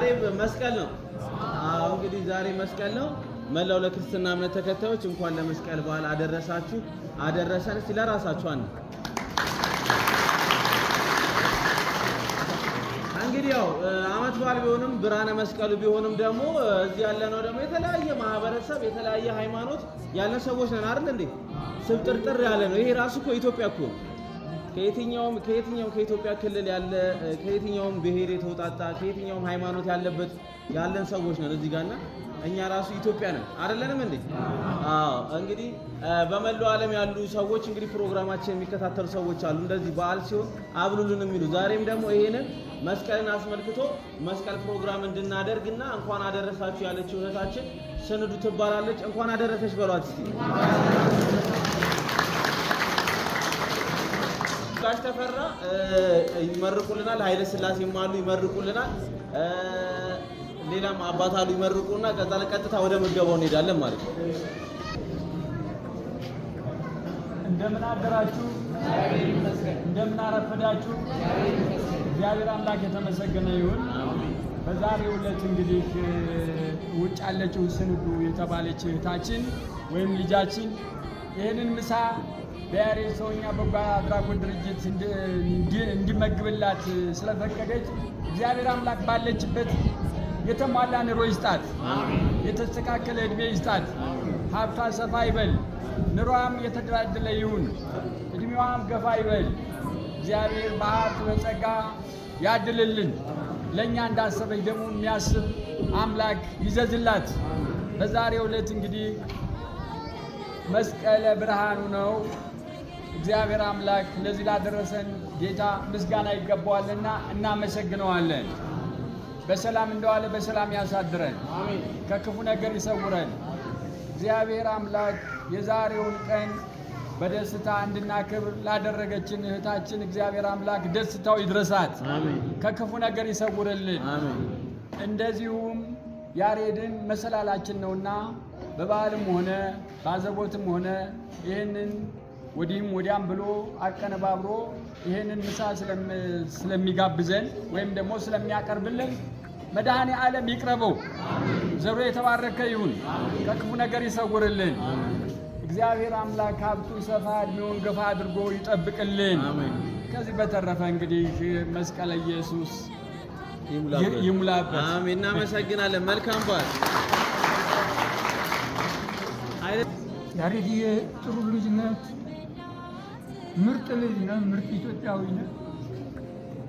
ዛሬ መስቀል ነው። እንግዲህ ዛሬ መስቀል ነው። መላው ለክርስትና እምነት ተከታዮች እንኳን ለመስቀል በዓል አደረሳችሁ አደረሰን። እስቲ ለራሳችሁ አንድ እንግዲህ ያው አመት በዓል ቢሆንም ብርሃነ መስቀሉ ቢሆንም ደግሞ እዚህ ያለነው ደግሞ የተለያየ ማህበረሰብ የተለያየ ሃይማኖት ያለ ሰዎች ነን አይደል እንዴ? ስብጥርጥር ያለ ነው። ይሄ ራሱ እኮ ኢትዮጵያ እኮ ከየትኛውም ከኢትዮጵያ ክልል ያለ ከየትኛውም ብሔር የተውጣጣ ከየትኛውም ሃይማኖት ያለበት ያለን ሰዎች ነን እዚህ ጋርና እኛ ራሱ ኢትዮጵያ ነን አይደለንም እንዴ? እንግዲህ በመላው ዓለም ያሉ ሰዎች እንግዲህ ፕሮግራማችን የሚከታተሉ ሰዎች አሉ። እንደዚህ በዓል ሲሆን አብሉልን የሚሉ ዛሬም ደግሞ ይሄንን መስቀልን አስመልክቶ መስቀል ፕሮግራም እንድናደርግና እንኳን አደረሳችሁ ያለችው እህታችን ስንዱ ትባላለች። እንኳን አደረሰሽ በሏት እስቲ። ጋሽ ተፈራ ይመርቁልናል። ኃይለ ሥላሴም አሉ ይመርቁልናል። ሌላም አባት አሉ ይመርቁና ከዛ ለቀጥታ ወደ ምገባው እንሄዳለን ማለት ነው። እንደምን አደራችሁ? እንደምን አረፈዳችሁ? እግዚአብሔር አምላክ የተመሰገነ ይሁን። በዛሬው ዕለት እንግዲህ ውጭ ያለችው ስንዱ የተባለች እህታችን ወይም ልጃችን ይህንን ምሳ በያሬድ ሰውኛ በጎ አድራጎት ድርጅት እንዲመግብላት ስለፈቀደች እግዚአብሔር አምላክ ባለችበት የተሟላ ኑሮ ይስጣት፣ የተስተካከለ ዕድሜ ይስጣት፣ ሀብቷ ሰፋ ይበል፣ ኑሮዋም የተደላደለ ይሁን፣ ዕድሜዋም ገፋ ይበል። እግዚአብሔር በሀብት በጸጋ ያድልልን። ለእኛ እንዳሰበች ደግሞ የሚያስብ አምላክ ይዘዝላት። በዛሬው ዕለት እንግዲህ መስቀለ ብርሃኑ ነው። እግዚአብሔር አምላክ ለዚህ ላደረሰን ጌታ ምስጋና ይገባዋልና እናመሰግነዋለን። በሰላም እንደዋለ በሰላም ያሳድረን፣ ከክፉ ነገር ይሰውረን። እግዚአብሔር አምላክ የዛሬውን ቀን በደስታ እንድናከብር ላደረገችን እህታችን እግዚአብሔር አምላክ ደስታው ይድረሳት፣ ከክፉ ነገር ይሰውርልን። እንደዚሁም ያሬድን መሰላላችን ነውና በበዓልም ሆነ ባዘቦትም ሆነ ይህንን ወዲህም ወዲያም ብሎ አቀነባብሮ ይህንን ምሳ ስለሚጋብዘን ወይም ደግሞ ስለሚያቀርብልን መድኃኔ ዓለም ይቅረበው፣ ዘሩ የተባረከ ይሁን፣ ከክፉ ነገር ይሰውርልን። እግዚአብሔር አምላክ ሀብቱ ሰፋ ዕድሜውን ገፋ አድርጎ ይጠብቅልን። ከዚህ በተረፈ እንግዲህ መስቀለ ኢየሱስ ይሙላበት። አሜን። እናመሰግናለን። መልካም በዓል። ያሬድ ጥሩ ልጅ ነህ፣ ምርጥ ልጅ ነህ፣ ምርጥ ኢትዮጵያዊ ነህ።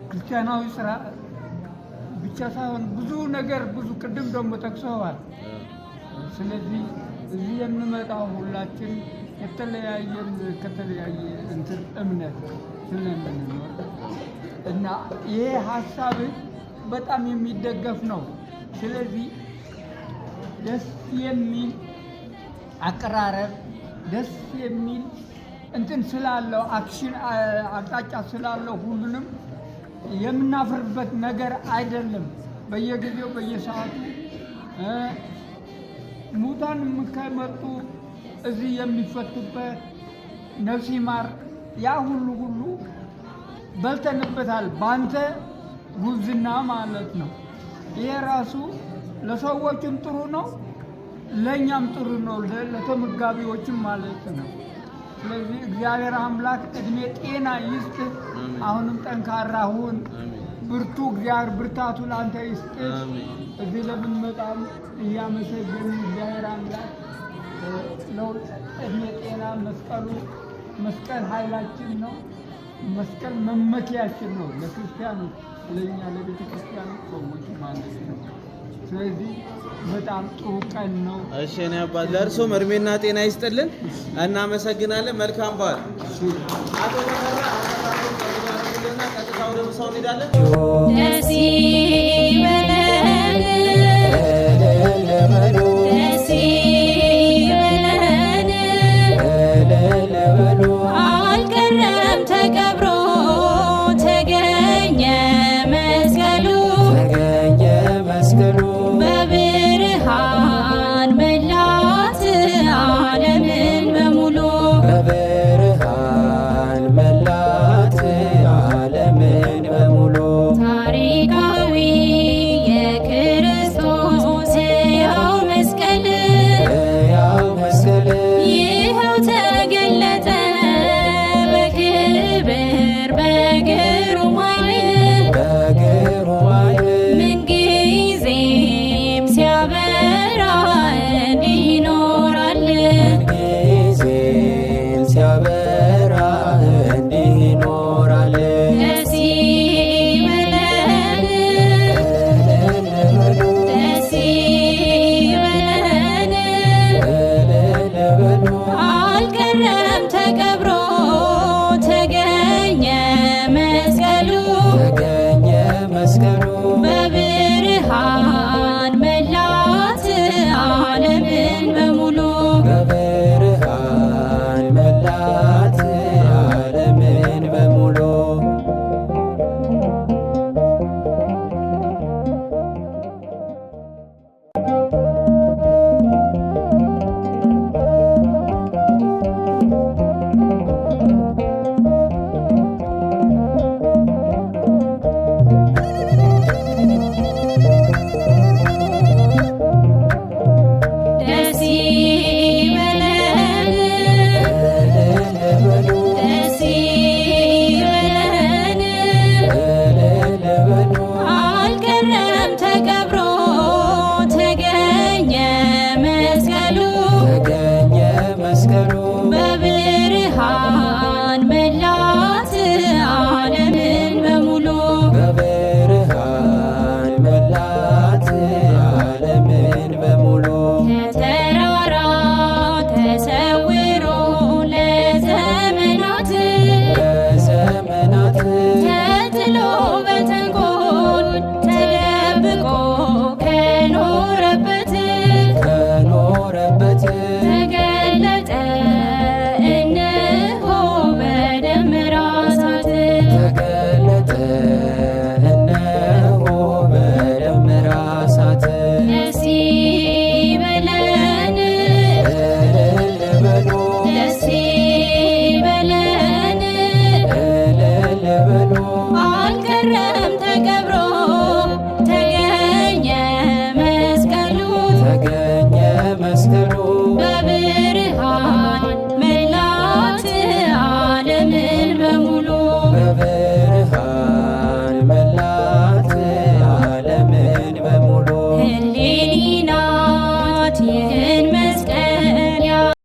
ክርስቲያናዊ ስራ ብቻ ሳይሆን ብዙ ነገር ብዙ ቅድም ደግሞ ጠቅሰዋል። ስለዚህ እዚህ የምንመጣው ሁላችን የተለያየን ከተለያየ እምነት ስለምንኖር እና ይሄ ሀሳብ በጣም የሚደገፍ ነው። ስለዚህ ደስ የሚል አቀራረብ ደስ የሚል እንትን ስላለው አክሽን አቅጣጫ ስላለው ሁሉንም የምናፍርበት ነገር አይደለም። በየጊዜው በየሰዓቱ ሙታን ከመጡ እዚህ የሚፈቱበት ነፍስ ይማር ያ ሁሉ በልተንበታል። ባንተ ጉብዝና ማለት ነው። ይሄ ራሱ ለሰዎችም ጥሩ ነው፣ ለእኛም ጥሩ ነው፣ ለተመጋቢዎችም ማለት ነው። ስለዚህ እግዚአብሔር አምላክ እድሜ ጤና ይስጥ። አሁንም ጠንካራ ሁን፣ ብርቱ እግዚአብሔር ብርታቱ ለአንተ ይስጥ። እዚህ ለምንመጣም እያመሰገን እግዚአብሔር አምላክ እድሜ ጤና መስቀል ኃይላችን ነው። መስቀል መመኪያችን ነው ለክርስቲያኖች፣ ለእኛ ለቤተ ክርስቲያን ሰዎች ማለት ነው። ስለዚህ በጣም ጥሩ ቀን ነው። እሺ እኔ አባት ለእርሶም እድሜና ጤና ይስጥልን። እናመሰግናለን። መልካም በዓል። አቶ ተፈራ ቀጥታ ወደ ምሳው እንሄዳለን።